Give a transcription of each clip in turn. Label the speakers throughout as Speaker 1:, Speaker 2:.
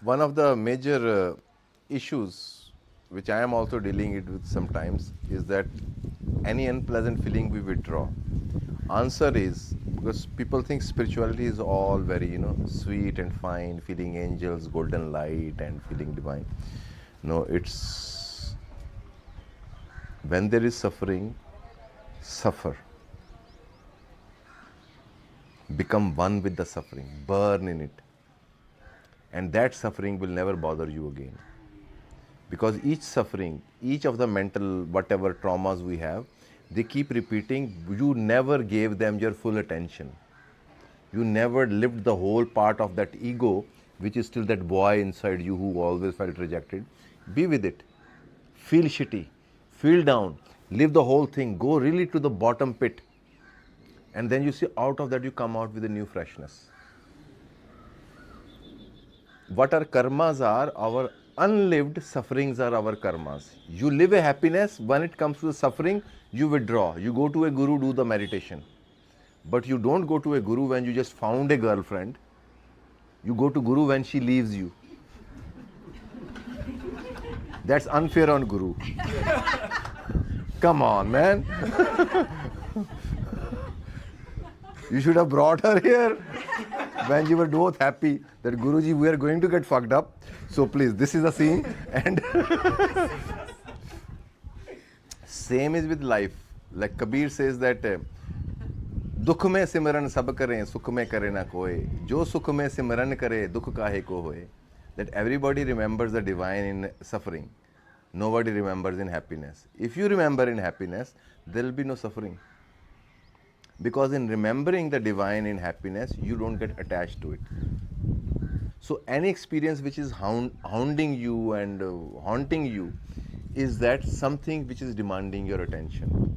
Speaker 1: One of the major issues which I am also dealing it with sometimes is that any unpleasant feeling we withdraw. Answer is because people think spirituality is all very, sweet and fine, feeling angels, golden light, and feeling divine. No, it's when there is suffering, suffer. Become one with the suffering, burn in it, and that suffering will never bother you again. Because each suffering, each of the mental whatever traumas we have, they keep repeating. You never gave them your full attention. You never lived the whole part of that ego, which is still that boy inside you who always felt rejected. Be with it. Feel shitty. Feel down. Live the whole thing. Go really to the bottom pit. And then you see out of that you come out with a new freshness. What our karmas are, our unlived sufferings are our karmas. You live a happiness, when it comes to the suffering, you withdraw. You go to a guru, do the meditation. But you don't go to a guru when you just found a girlfriend. You go to guru when she leaves you. That's unfair on guru. Come on, man. You should have brought her here when you were both happy that Guruji, we are going to get fucked up. So please, this is the scene. And same is with life. Like Kabir says that दुख में सिमरन सब करें सुख में करे ना कोई जो सुख में सिमरन करे दुख काहे को होए. That everybody remembers the divine in suffering. Nobody remembers in happiness. If you remember in happiness, there will be no suffering. Because in remembering the divine in happiness, you don't get attached to it. So any experience which is hounding you and haunting you is that something which is demanding your attention.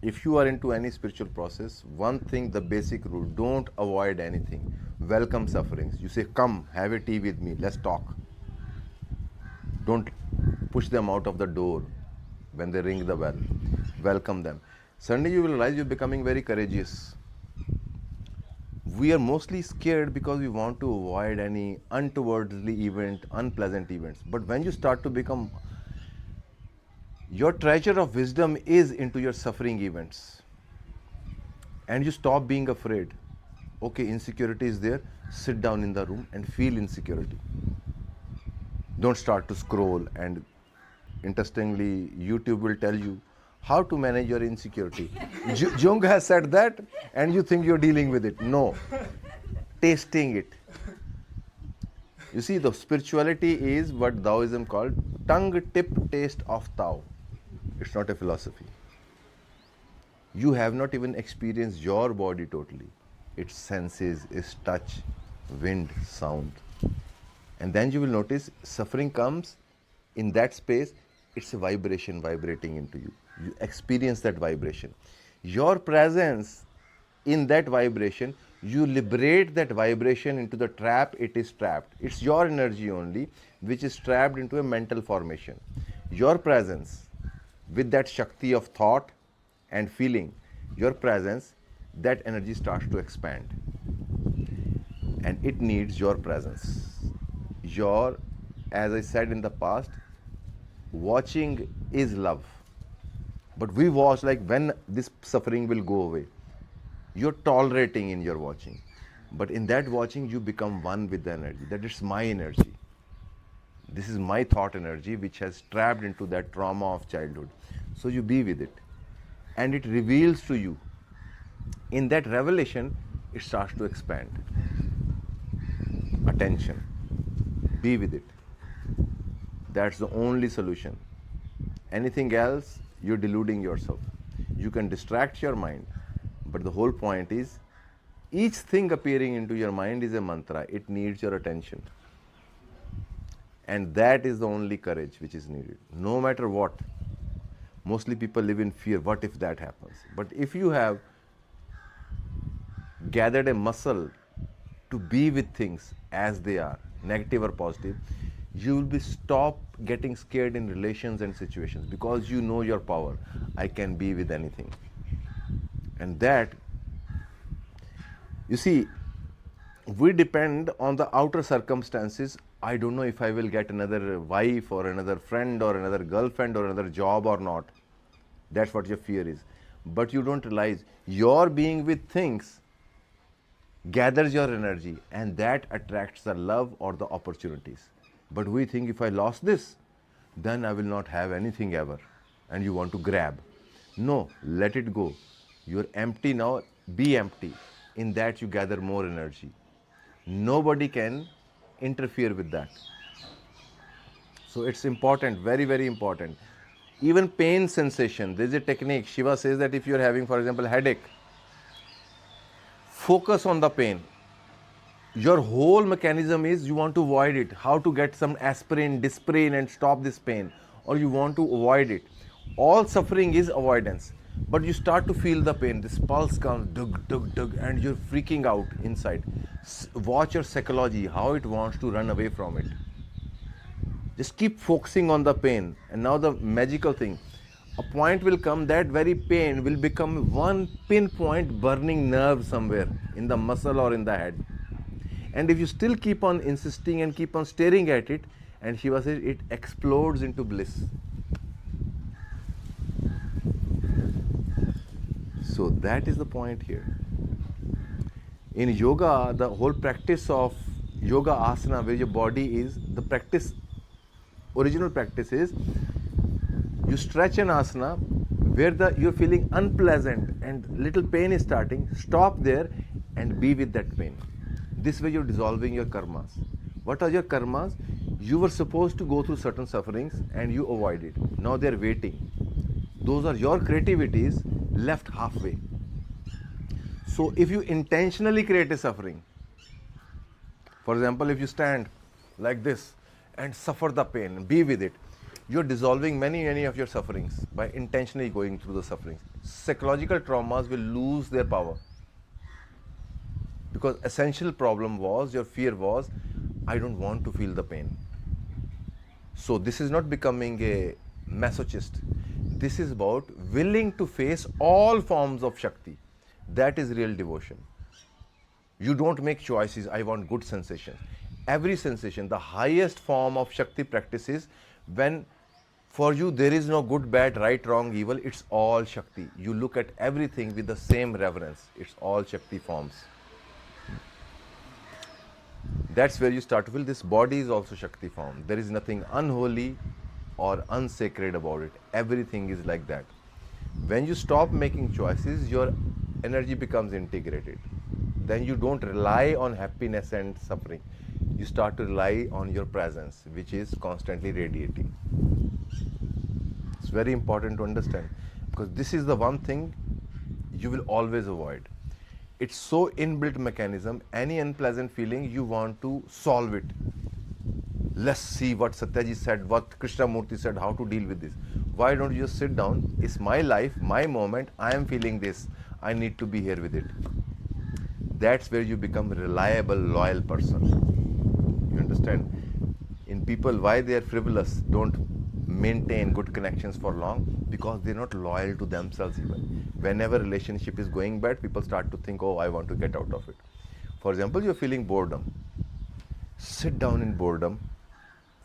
Speaker 1: If you are into any spiritual process, one thing, the basic rule, don't avoid anything. Welcome sufferings. You say, come, have a tea with me, let's talk. Don't push them out of the door when they ring the bell. Welcome them. Suddenly you will realize you're becoming very courageous. We are mostly scared because we want to avoid any untowardly event, unpleasant events. But when you start to become, your treasure of wisdom is into your suffering events. And you stop being afraid. Okay, insecurity is there, sit down in the room and feel insecurity. Don't start to scroll, and interestingly, YouTube will tell you how to manage your insecurity. Jung has said that, and you think you're dealing with it. No, tasting it. You see, the spirituality is what Taoism called tongue-tip taste of Tao. It's not a philosophy. You have not even experienced your body totally. Its senses, its touch, wind, sound. And then you will notice suffering comes in that space, it's a vibration vibrating into you. You experience that vibration. Your presence in that vibration, you liberate that vibration into the trap it is trapped. It's your energy only which is trapped into a mental formation. Your presence with that Shakti of thought and feeling, your presence, that energy starts to expand. And it needs your presence. Your, as I said in the past, watching is love. But we watch like when this suffering will go away. You're tolerating in your watching. But in that watching, you become one with the energy. That is my energy. This is my thought energy which has trapped into that trauma of childhood. So you be with it. And it reveals to you. In that revelation, it starts to expand. Attention. Be with it. That's the only solution. Anything else, you're deluding yourself. You can distract your mind, but the whole point is each thing appearing into your mind is a mantra. It needs your attention. And that is the only courage which is needed, no matter what. Mostly people live in fear. What if that happens? But if you have gathered a muscle to be with things as they are, negative or positive, you will be stop getting scared in relations and situations because you know your power. I can be with anything. And that, you see, we depend on the outer circumstances. I don't know if I will get another wife or another friend or another girlfriend or another job or not. That's what your fear is. But you don't realize your being with things gathers your energy, and that attracts the love or the opportunities. But we think if I lost this, then I will not have anything ever. And you want to grab. No, let it go. You're empty now, be empty. In that, you gather more energy. Nobody can interfere with that. So it's important, very, very important. Even pain sensation, there's a technique. Shiva says that if you're having, for example, headache, focus on the pain. Your whole mechanism is you want to avoid it. How to get some aspirin, Disprin and stop this pain, or you want to avoid it. All suffering is avoidance. But you start to feel the pain. This pulse comes, dug, dug, dug, and you're freaking out inside. Watch your psychology, how it wants to run away from it. Just keep focusing on the pain. And now the magical thing, a point will come, that very pain will become one pinpoint burning nerve somewhere in the muscle or in the head. And if you still keep on insisting and keep on staring at it, and Shiva says it explodes into bliss. So that is the point here. In yoga, the whole practice of yoga asana, where your body is, the practice, original practice is, you stretch an asana where you're feeling unpleasant and little pain is starting, stop there and be with that pain. This way you're dissolving your karmas. What are your karmas? You were supposed to go through certain sufferings and you avoid it. Now they're waiting. Those are your creativities left halfway. So if you intentionally create a suffering, for example, if you stand like this and suffer the pain, be with it, you're dissolving many of your sufferings by intentionally going through the sufferings. Psychological traumas will lose their power. Because essential problem was, your fear was, I don't want to feel the pain. So this is not becoming a masochist. This is about willing to face all forms of Shakti. That is real devotion. You don't make choices, I want good sensations. Every sensation, the highest form of Shakti practice is when for you there is no good, bad, right, wrong, evil, it's all Shakti. You look at everything with the same reverence. It's all Shakti forms. That's where you start to feel this body is also Shakti form. There is nothing unholy or unsacred about it. Everything is like that. When you stop making choices, your energy becomes integrated. Then you don't rely on happiness and suffering. You start to rely on your presence, which is constantly radiating. It's very important to understand, because this is the one thing you will always avoid. It's so inbuilt mechanism, any unpleasant feeling, you want to solve it. Let's see what Satya Ji said, what Krishnamurti said, how to deal with this. Why don't you just sit down? It's my life, my moment, I am feeling this. I need to be here with it. That's where you become a reliable, loyal person. You understand? In people, why they are frivolous, don't maintain good connections for long, because they're not loyal to themselves even. Whenever relationship is going bad, people start to think, oh, I want to get out of it. For example, you're feeling boredom. Sit down in boredom,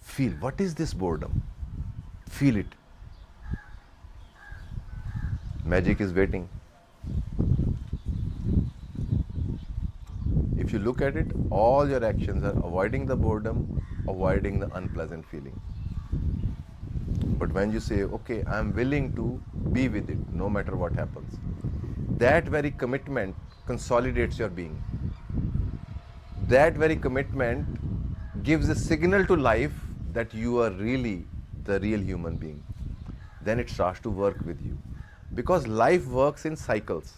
Speaker 1: feel, what is this boredom? Feel it. Magic is waiting. If you look at it, all your actions are avoiding the boredom, avoiding the unpleasant feeling. But when you say, okay, I'm willing to be with it no matter what happens, that very commitment consolidates your being. That very commitment gives a signal to life that you are really the real human being. Then it starts to work with you. Because life works in cycles,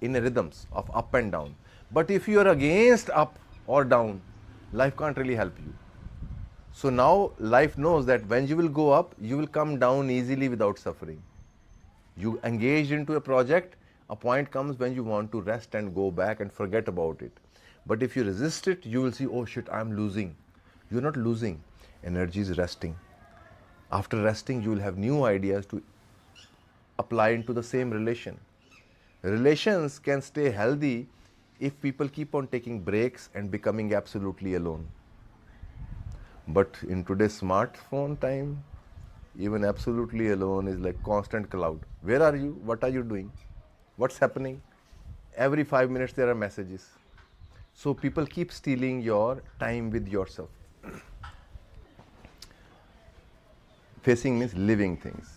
Speaker 1: in rhythms of up and down. But if you are against up or down, life can't really help you. So now life knows that when you will go up, you will come down easily without suffering. You engage into a project, a point comes when you want to rest and go back and forget about it. But if you resist it, you will see, oh shit, I'm losing. You're not losing. Energy is resting. After resting, you will have new ideas to apply into the same relation. Relations can stay healthy if people keep on taking breaks and becoming absolutely alone. But in today's smartphone time, even absolutely alone is like constant cloud. Where are you? What are you doing? What's happening? Every 5 minutes there are messages. So people keep stealing your time with yourself. Facing means living things.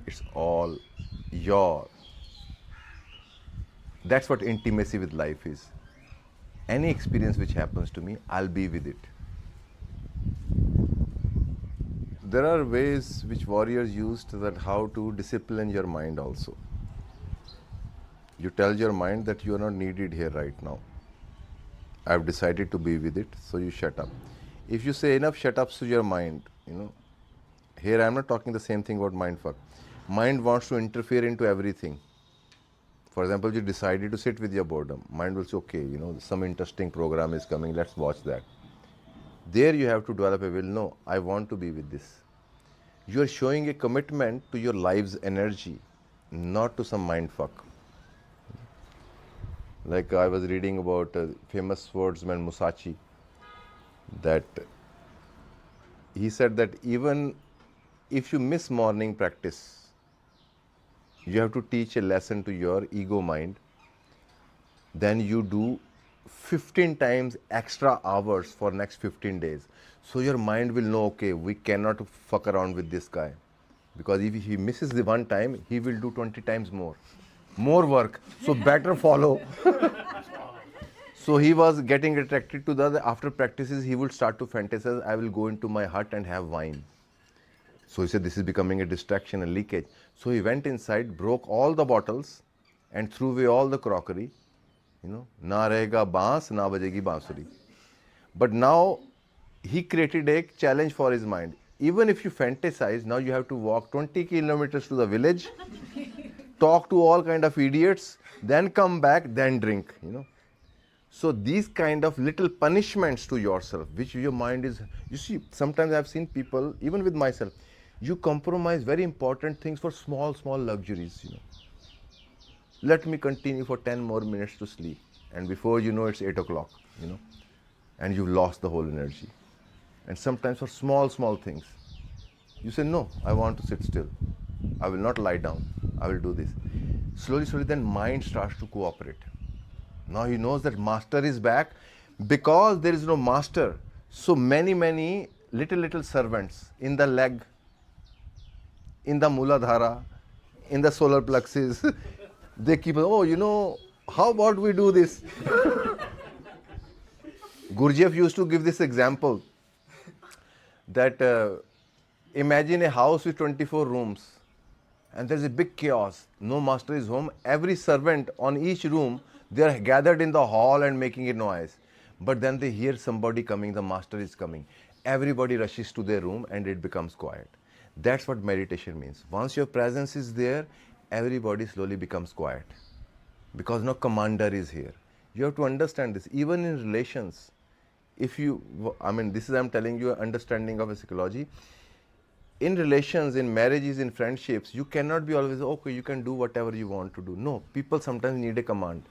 Speaker 1: It's all your. That's what intimacy with life is. Any experience which happens to me, I'll be with it. There are ways which warriors used that how to discipline your mind also. You tell your mind that you are not needed here right now. I've decided to be with it, so you shut up. If you say enough shut ups to your mind, here I'm not talking the same thing about mindfuck. Mind wants to interfere into everything. For example, you decided to sit with your boredom. Mind will say, okay, some interesting program is coming, let's watch that. There you have to develop a will. No, I want to be with this. You are showing a commitment to your life's energy, not to some mindfuck. Like I was reading about a famous swordsman Musashi, that he said that even if you miss morning practice, you have to teach a lesson to your ego mind. Then you do 15 times extra hours for next 15 days. So your mind will know, okay, we cannot fuck around with this guy. Because if he misses the one time, he will do 20 times more work. So better follow. So he was getting attracted to the, after practices, he would start to fantasize, I will go into my hut and have wine. So he said, this is becoming a distraction and leakage. So he went inside, broke all the bottles and threw away all the crockery. Na rahega baans, na bajegi bansuri. But now he created a challenge for his mind. Even if you fantasize, now you have to walk 20 kilometers to the village, talk to all kind of idiots, then come back, then drink, So these kind of little punishments to yourself, which your mind is, you see, sometimes I've seen people, even with myself, you compromise very important things for small luxuries, Let me continue for 10 more minutes to sleep. And before you know, it's 8 o'clock, and you've lost the whole energy. And sometimes for small things, you say, no, I want to sit still. I will not lie down. I will do this. Slowly, then mind starts to cooperate. Now he knows that master is back. Because there is no master, so many little servants in the leg, in the Muladhara, in the solar plexus, they keep, how about we do this? Gurdjieff used to give this example that imagine a house with 24 rooms and there's a big chaos. No master is home. Every servant on each room, they are gathered in the hall and making a noise. But then they hear somebody coming, the master is coming. Everybody rushes to their room and it becomes quiet. That's what meditation means. Once your presence is there, everybody slowly becomes quiet. Because no commander is here. You have to understand this. Even in relations, I'm telling you an understanding of a psychology. In relations, in marriages, in friendships, you cannot be always, okay, you can do whatever you want to do. No, people sometimes need a command.